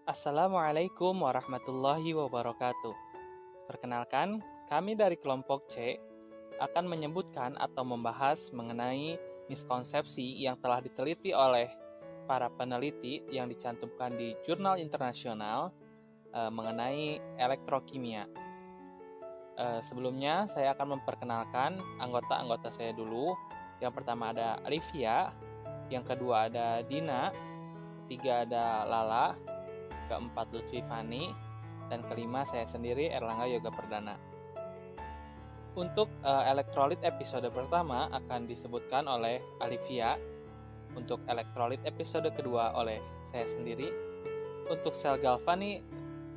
Assalamualaikum warahmatullahi wabarakatuh. Perkenalkan, kami dari kelompok C akan menyebutkan atau membahas mengenai miskonsepsi yang telah diteliti oleh para peneliti yang dicantumkan di jurnal internasional mengenai elektrokimia. Sebelumnya, saya akan memperkenalkan anggota-anggota saya dulu. Yang pertama ada Alivia, yang kedua ada Dina, ketiga ada Lala, keempat Lutfi Fani, dan kelima saya sendiri Erlangga Yoga Perdana. Untuk elektrolit episode pertama akan disebutkan oleh Alivia, untuk elektrolit episode kedua oleh saya sendiri, untuk sel galvani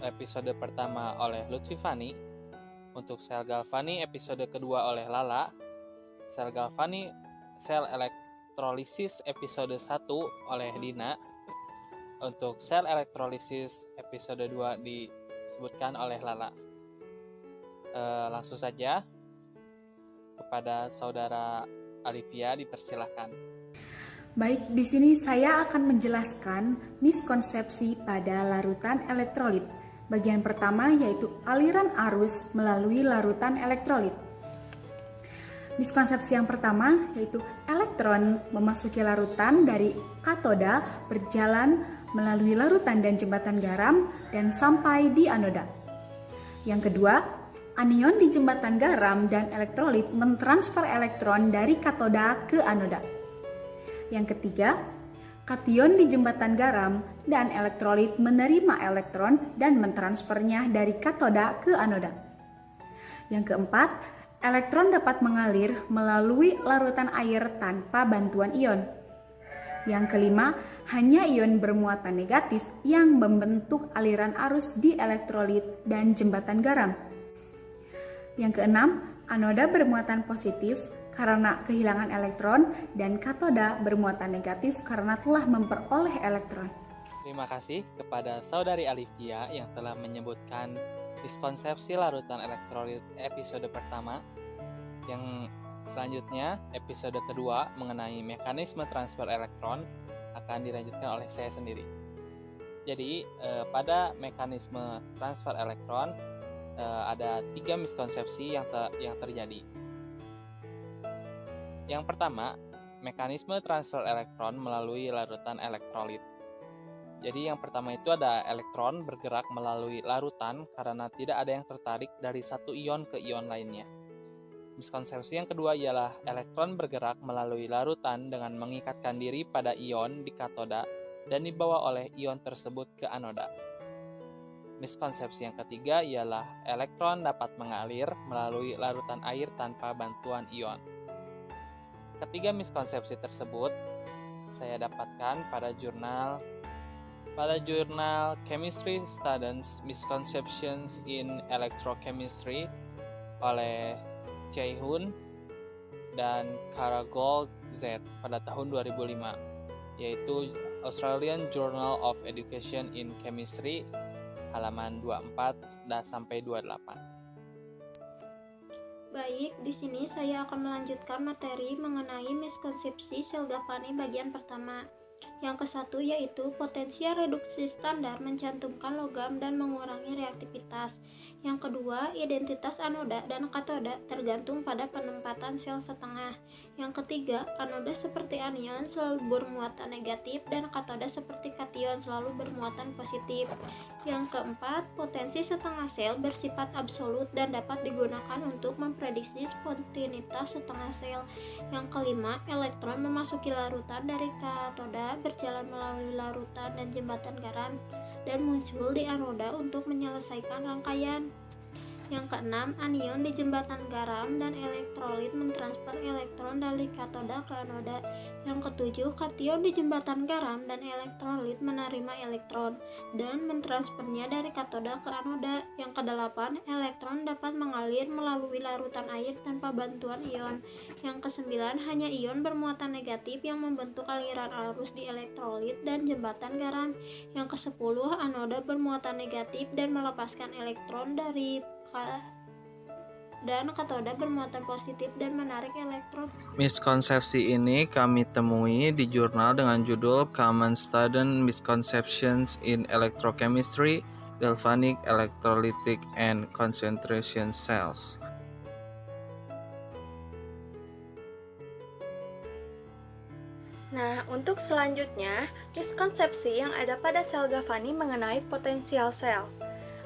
episode pertama oleh Lutfi Fani, untuk sel galvani episode kedua oleh Lala, sel galvani sel elektrolisis episode 1 oleh Dina, untuk sel elektrolisis episode 2 disebutkan oleh Lala. Langsung saja kepada saudara Alivia dipersilahkan. Baik, di sini saya akan menjelaskan miskonsepsi pada larutan elektrolit. Bagian pertama yaitu aliran arus melalui larutan elektrolit. Miskonsepsi yang pertama yaitu elektron memasuki larutan dari katoda berjalan melalui larutan dan jembatan garam dan sampai di anoda. Yang kedua, anion di jembatan garam dan elektrolit mentransfer elektron dari katoda ke anoda. Yang ketiga, kation di jembatan garam dan elektrolit menerima elektron dan mentransfernya dari katoda ke anoda. Yang keempat, elektron dapat mengalir melalui larutan air tanpa bantuan ion. Yang kelima, hanya ion bermuatan negatif yang membentuk aliran arus di elektrolit dan jembatan garam. Yang keenam, anoda bermuatan positif karena kehilangan elektron dan katoda bermuatan negatif karena telah memperoleh elektron. Terima kasih kepada saudari Alivia yang telah menyebutkan miskonsepsi larutan elektrolit episode pertama. Yang selanjutnya, episode kedua mengenai mekanisme transfer elektron akan dilanjutkan oleh saya sendiri. Jadi, pada mekanisme transfer elektron ada 3 miskonsepsi yang terjadi. Yang pertama, mekanisme transfer elektron melalui larutan elektrolit. Jadi yang pertama itu ada elektron bergerak melalui larutan karena tidak ada yang tertarik dari satu ion ke ion lainnya. Miskonsepsi yang kedua ialah elektron bergerak melalui larutan dengan mengikatkan diri pada ion di katoda dan dibawa oleh ion tersebut ke anoda. Miskonsepsi yang ketiga ialah elektron dapat mengalir melalui larutan air tanpa bantuan ion. Ketiga miskonsepsi tersebut saya dapatkan pada jurnal Chemistry Students Misconceptions in Electrochemistry oleh Jae-hoon dan Karagold Z pada tahun 2005, yaitu Australian Journal of Education in Chemistry halaman 24 sampai 28. Baik, di sini saya akan melanjutkan materi mengenai miskonsepsi sel galvani bagian pertama. Yang ke-1 yaitu potensi reduksi standar mencantumkan logam dan mengurangi reaktivitas. Yang kedua, identitas anoda dan katoda tergantung pada penempatan sel setengah. Yang ketiga, anoda seperti anion selalu bermuatan negatif dan katoda seperti kation selalu bermuatan positif. Yang keempat, potensi setengah sel bersifat absolut dan dapat digunakan untuk memprediksi spontanitas setengah sel. Yang kelima, elektron memasuki larutan dari katoda berjalan melalui larutan dan jembatan garam dan muncul di anoda untuk menyelesaikan rangkaian. Yang keenam, anion di jembatan garam dan elektrolit mentransfer elektron dari katoda ke anoda. Yang ketujuh, kation di jembatan garam dan elektrolit menerima elektron dan mentransfernya dari katoda ke anoda. Yang kedelapan, elektron dapat mengalir melalui larutan air tanpa bantuan ion. Yang kesembilan, hanya ion bermuatan negatif yang membentuk aliran arus di elektrolit dan jembatan garam. Yang kesepuluh, anoda bermuatan negatif dan melepaskan elektron dari dan katoda bermuatan positif dan menarik elektron. Miskonsepsi ini kami temui di jurnal dengan judul Common Student Misconceptions in Electrochemistry, Galvanic, Electrolytic, and Concentration Cells. Nah, untuk selanjutnya, miskonsepsi yang ada pada sel Galvani mengenai potensial sel.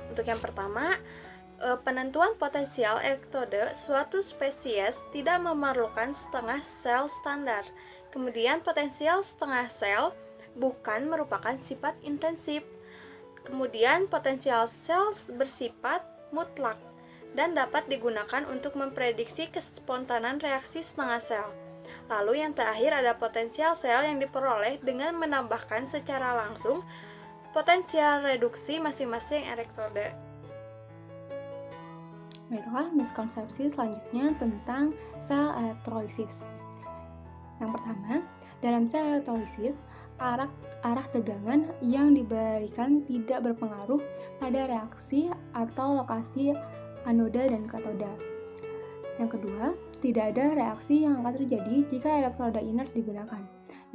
Untuk yang pertama, penentuan potensial elektrode suatu spesies tidak memerlukan setengah sel standar. Kemudian potensial setengah sel bukan merupakan sifat intensif. Kemudian potensial sel bersifat mutlak dan dapat digunakan untuk memprediksi kespontanan reaksi setengah sel. Lalu yang terakhir ada potensial sel yang diperoleh dengan menambahkan secara langsung potensial reduksi masing-masing elektrode. Baiklah, miskonsepsi selanjutnya tentang sel elektrolisis. Yang pertama, dalam sel elektrolisis, arah tegangan yang diberikan tidak berpengaruh pada reaksi atau lokasi anoda dan katoda. Yang kedua, tidak ada reaksi yang akan terjadi jika elektroda inert digunakan.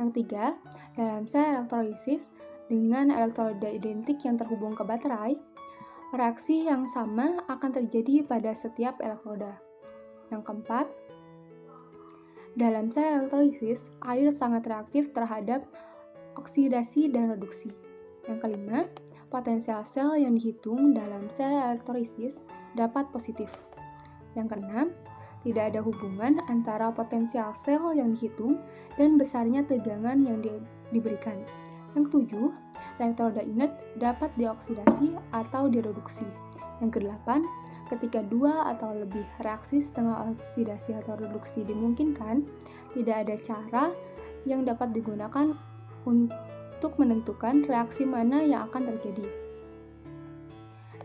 Yang tiga, dalam sel elektrolisis dengan elektroda identik yang terhubung ke baterai, reaksi yang sama akan terjadi pada setiap elektroda. Yang keempat, dalam sel elektrolisis, air sangat reaktif terhadap oksidasi dan reduksi. Yang kelima, potensial sel yang dihitung dalam sel elektrolisis dapat positif. Yang keenam, tidak ada hubungan antara potensial sel yang dihitung dan besarnya tegangan yang diberikan. Yang ketujuh, elektroda inert dapat dioksidasi atau direduksi. Yang kedelapan, ketika dua atau lebih reaksi setengah oksidasi atau reduksi dimungkinkan, tidak ada cara yang dapat digunakan untuk menentukan reaksi mana yang akan terjadi.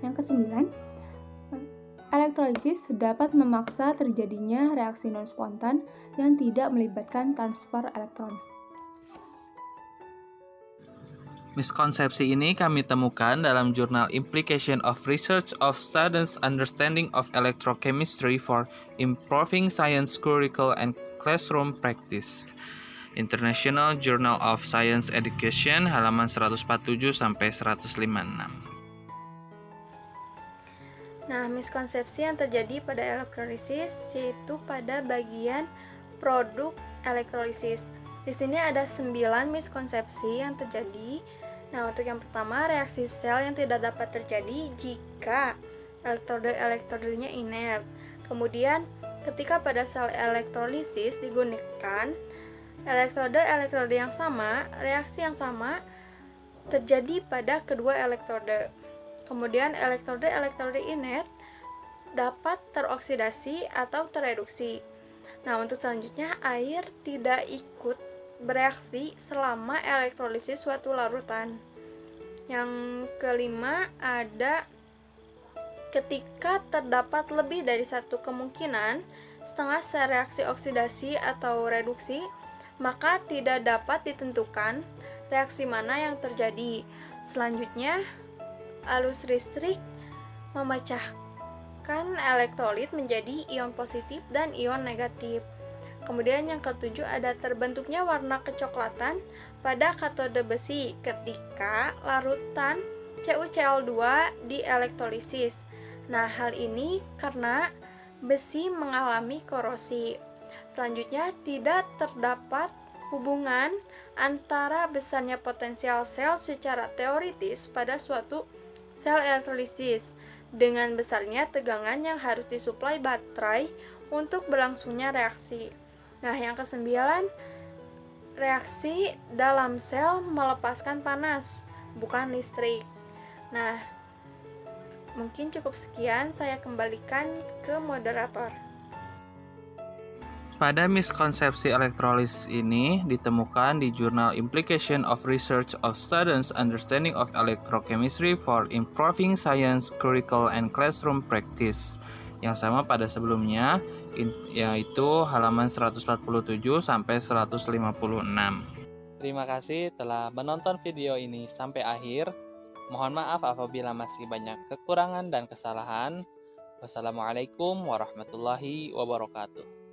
Yang kesembilan, elektrolisis dapat memaksa terjadinya reaksi non-spontan yang tidak melibatkan transfer elektron. Miskonsepsi ini kami temukan dalam jurnal Implication of Research of Students' Understanding of Electrochemistry for Improving Science Curricle and Classroom Practice. International Journal of Science Education halaman 147 sampai 156. Nah, miskonsepsi yang terjadi pada elektrolisis yaitu pada bagian produk elektrolisis. Di sini ada 9 miskonsepsi yang terjadi. Nah, untuk yang pertama, reaksi sel yang tidak dapat terjadi jika elektrodenya inert. Kemudian, ketika pada sel elektrolisis digunakan elektrode yang sama, reaksi yang sama terjadi pada kedua elektrode. Kemudian, elektrode inert dapat teroksidasi atau tereduksi. Nah, untuk selanjutnya, air tidak ikut bereaksi selama elektrolisis suatu larutan. Yang kelima ada ketika terdapat lebih dari satu kemungkinan setengah sel reaksi oksidasi atau reduksi, maka tidak dapat ditentukan reaksi mana yang terjadi. Selanjutnya, arus listrik memecahkan elektrolit menjadi ion positif dan ion negatif. Kemudian yang ketujuh ada terbentuknya warna kecoklatan pada katode besi ketika larutan CuCl2 di elektrolisis. Nah, hal ini karena besi mengalami korosi. Selanjutnya, tidak terdapat hubungan antara besarnya potensial sel secara teoritis pada suatu sel elektrolisis dengan besarnya tegangan yang harus disuplai baterai untuk berlangsungnya reaksi. Nah, yang kesembilan, reaksi dalam sel melepaskan panas, bukan listrik. Nah, mungkin cukup sekian, saya kembalikan ke moderator. Pada miskonsepsi elektrolisis ini ditemukan di jurnal Implication of Research of Students' Understanding of Electrochemistry for Improving Science Curricle and Classroom Practice yang sama pada sebelumnya, yaitu halaman 147 sampai 156. Terima kasih telah menonton video ini sampai akhir. Mohon maaf apabila masih banyak kekurangan dan kesalahan. Wassalamualaikum warahmatullahi wabarakatuh.